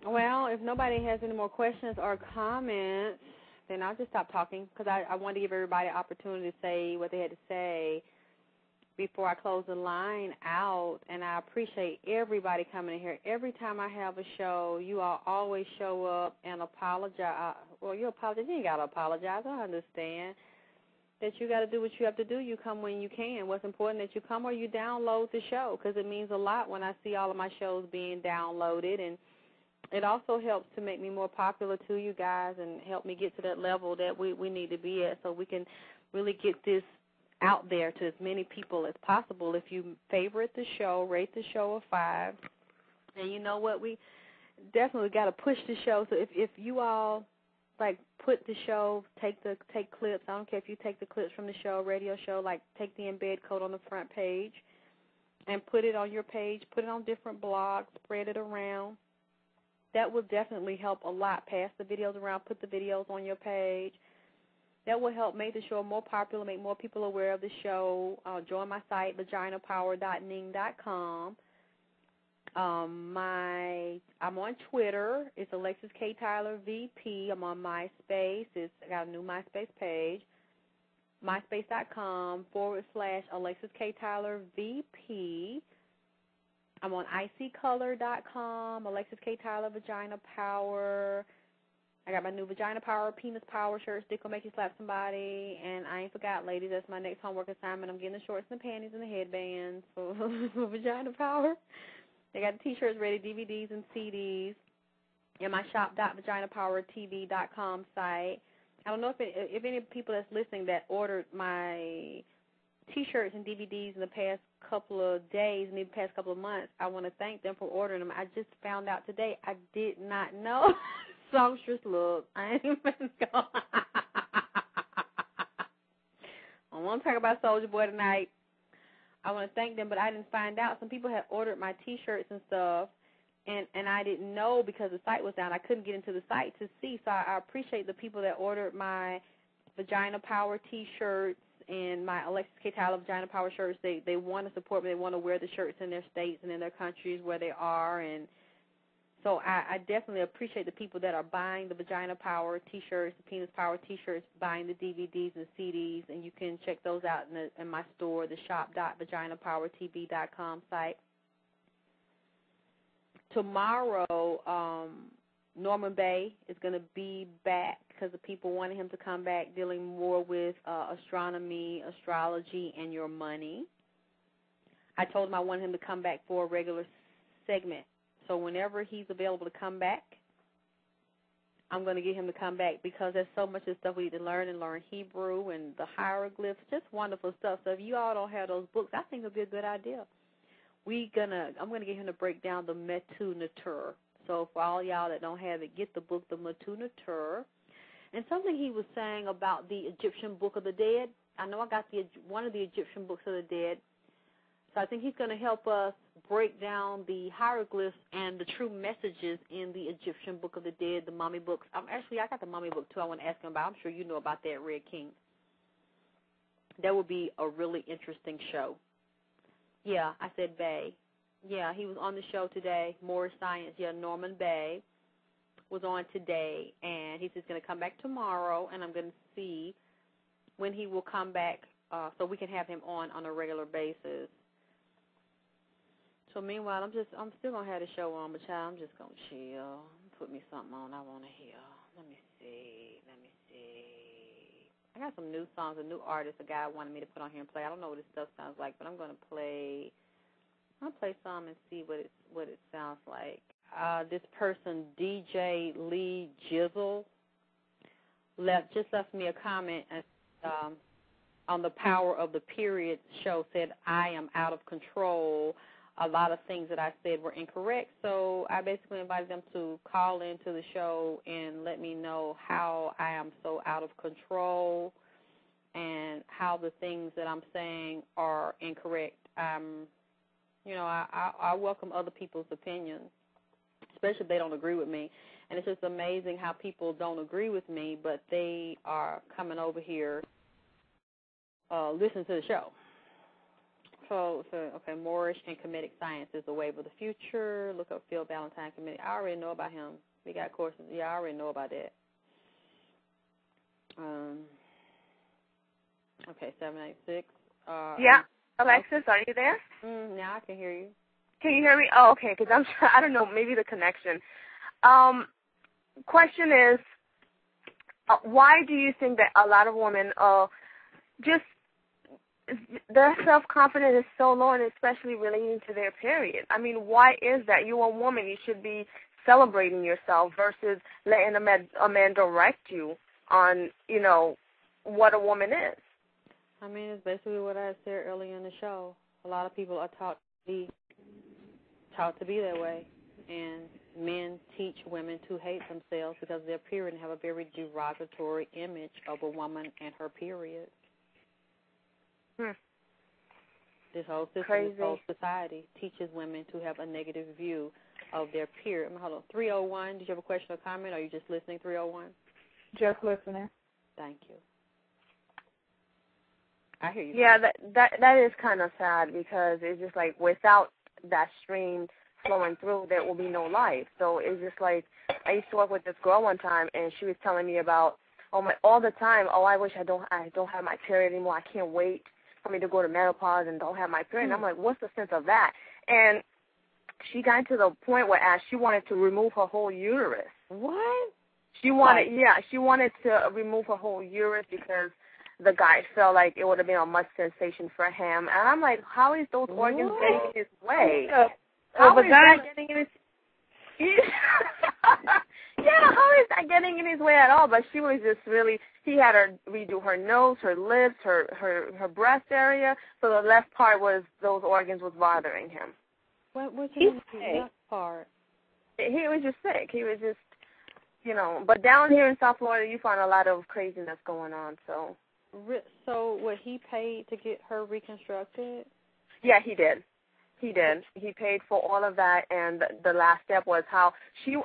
Well, if nobody has any more questions or comments, then I'll just stop talking because I wanted to give everybody an opportunity to say what they had to say before I close the line out. And I appreciate everybody coming in here. Every time I have a show, you all always show up and apologize. Well, you apologize. You ain't got to apologize. I understand that you got to do what you have to do. You come when you can. What's important that you come or you download the show because it means a lot when I see all of my shows being downloaded. And it also helps to make me more popular to you guys and help me get to that level that we need to be at so we can really get this out there to as many people as possible. If you favorite the show, rate the show a 5. And you know what? We definitely got to push the show. So if you all, like, put the show, take clips. I don't care if you take the clips from the show, radio show, like take the embed code on the front page and put it on your page, put it on different blogs, spread it around. That will definitely help a lot. Pass the videos around, put the videos on your page. That will help make the show more popular, make more people aware of the show. Join my site, vaginapower.ning.com. I'm on Twitter. It's Alexyss K. Tylor VP. I'm on MySpace. I got a new MySpace page, myspace.com/Alexyss K. Tylor VP. I'm on icycolor.com, Alexyss K. Tylor Vagina Power. I got my new Vagina Power, Penis Power shirts. Dick will make you slap somebody. And I ain't forgot, ladies, that's my next homework assignment. I'm getting the shorts and the panties and the headbands for Vagina Power. They got the T-shirts ready, DVDs and CDs, and my shop.vaginapowertv.com site. I don't know if any people that's listening that ordered my T-shirts and DVDs in the past couple of days, maybe the past couple of months, I want to thank them for ordering them. I just found out today. I did not know. Songstress, look, I ain't even going. I want to talk about Soulja Boy tonight. I want to thank them, but I didn't find out. Some people had ordered my T-shirts and stuff, and I didn't know because the site was down. I couldn't get into the site to see, so I appreciate the people that ordered my Vagina Power T-shirts and my Alexyss K. Tylor Vagina Power shirts. They want to support me. They want to wear the shirts in their states and in their countries where they are, and so I definitely appreciate the people that are buying the Vagina Power T-shirts, the Penis Power T-shirts, buying the DVDs and CDs, and you can check those out in my store, the shop.vaginapowertv.com site. Tomorrow, Norman Bay is going to be back because the people wanted him to come back dealing more with astronomy, astrology, and your money. I told him I wanted him to come back for a regular segment. So whenever he's available to come back, I'm going to get him to come back because there's so much of stuff we need to learn and learn Hebrew and the hieroglyphs, just wonderful stuff. So if you all don't have those books, I think it would be a good idea. I'm going to get him to break down the Metu Neter. So for all y'all that don't have it, get the book, the Metu Neter. And something he was saying about the Egyptian Book of the Dead. I know I got one of the Egyptian Books of the Dead. So I think he's going to help us break down the hieroglyphs and the true messages in the Egyptian Book of the Dead, the mummy books. I got the mummy book, too, I want to ask him about. I'm sure you know about that, Red King. That would be a really interesting show. Yeah, I said Bay. Yeah, he was on the show today, More Science. Yeah, Norman Bay was on today, and he's just going to come back tomorrow, and I'm going to see when he will come back so we can have him on a regular basis. So meanwhile, I'm still gonna have the show on, but child, I'm just gonna chill. Put me something on I wanna hear. Let me see. I got some new songs, a new artist, a guy wanted me to put on here and play. I don't know what this stuff sounds like, but I'm gonna play. I'll play some and see what it sounds like. This person, DJ Lee Jizzle, left me a comment on the Power of the Period show. Said I am out of control. A lot of things that I said were incorrect, so I basically invited them to call into the show and let me know how I am so out of control and how the things that I'm saying are incorrect. I welcome other people's opinions, especially if they don't agree with me. And it's just amazing how people don't agree with me, but they are coming over here listening to the show. Okay, Moorish and Comedic Science is the wave of the future. Look up Phil Valentine Comedic. I already know about him. We got courses. Yeah, I already know about that. Okay, 786. Yeah, Alexyss, are you there? Now I can hear you. Can you hear me? Oh, okay, because I don't know, maybe the connection. Question is, why do you think that a lot of women just their self-confidence is so low, and especially relating to their period? I mean, why is that? You're a woman. You should be celebrating yourself versus letting a man direct you on, what a woman is. I mean, it's basically what I said earlier in the show. A lot of people are taught to be that way, and men teach women to hate themselves because of their period and have a very derogatory image of a woman and her period. This whole system, this whole society teaches women to have a negative view of their period. Hold on, 301, did you have a question or comment, or are you just listening, 301? Just listening. Thank you. I hear you. Yeah, that is kind of sad because it's just like without that stream flowing through, there will be no life. So it's just like I used to work with this girl one time, and she was telling me about all the time. Oh, I wish I don't have my period anymore. I can't wait for me to go to menopause and don't have my period. And I'm like, what's the sense of that? And she got to the point where she wanted to remove her whole uterus. What? She wanted to remove her whole uterus because the guy felt like it would have been a much sensation for him. And I'm like, how is those organs getting in his way? How is that getting in his how is that getting in his way at all? But she was just really, he had her redo her nose, her lips, her breast area. So the left part was, those organs was bothering him. What's the left part? He was just sick. He was just, but down here in South Florida, you find a lot of craziness going on, so. So what, he paid to get her reconstructed? Yeah, he did. He paid for all of that, and the last step was how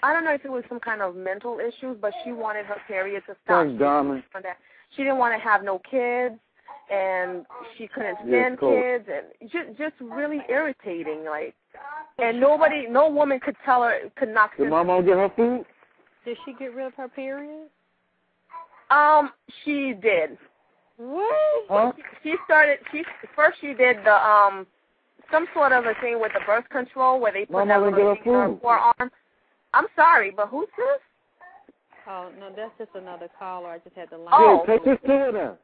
I don't know if it was some kind of mental issues, but she wanted her period to stop. She didn't want to have no kids, and she couldn't stand kids, and just really irritating, like. And no woman could tell her, could knock. Did Mama get her food? Did she get rid of her period? She did. What? Huh? She did the some sort of a thing with the birth control where they put that little thing in her forearm. I'm sorry, but who's this? Oh, no, that's just another caller. I just had the line. Oh. Yeah, take this to her now.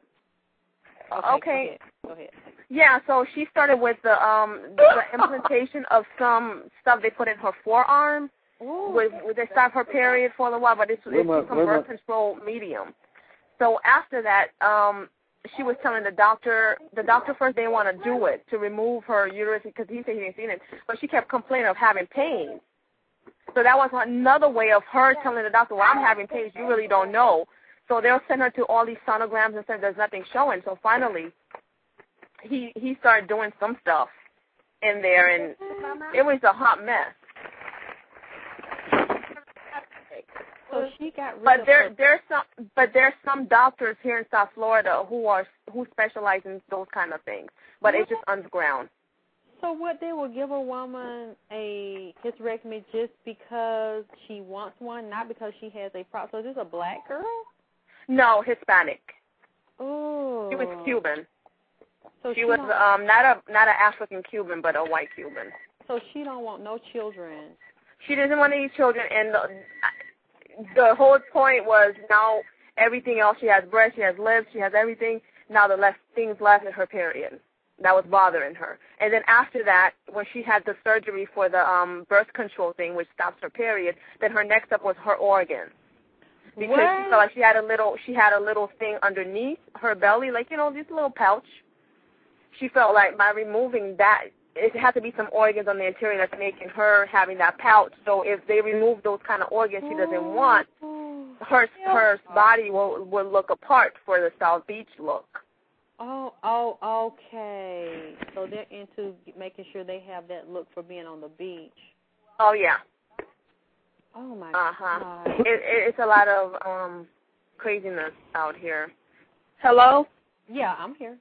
Okay. Go ahead. Yeah, so she started with the implantation of some stuff they put in her forearm. They stopped her period for a while, but it's some birth control medium. So after that, she was telling the doctor first didn't want to do it, to remove her uterus because he said he didn't see it, but she kept complaining of having pain. So that was another way of her telling the doctor, well, I'm having pains, you really don't know. So they'll send her to all these sonograms and said there's nothing showing. So finally, he started doing some stuff in there, and it was a hot mess. So she got rid of there's some doctors here in South Florida who specialize in those kind of things, but it's just underground. So what, they will give a woman a hysterectomy just because she wants one, not because she has a problem. So is this a black girl? No, Hispanic. Oh. She was Cuban. So she was not an African Cuban, but a white Cuban. So she don't want no children. She doesn't want any children, and the whole point was now everything else. She has breasts, she has lips, she has everything. Now the things left in her period. That was bothering her. And then after that, when she had the surgery for the birth control thing, which stops her period, then her next up was her organs. Because she felt like she had a little thing underneath her belly, like, this little pouch. She felt like by removing that, it had to be some organs on the interior that's making her having that pouch. So if they remove those kind of organs she doesn't want, her body will look apart for the South Beach look. Oh, okay. So they're into making sure they have that look for being on the beach. Oh, yeah. Oh, my God. It's a lot of craziness out here. Hello? Yeah, I'm here.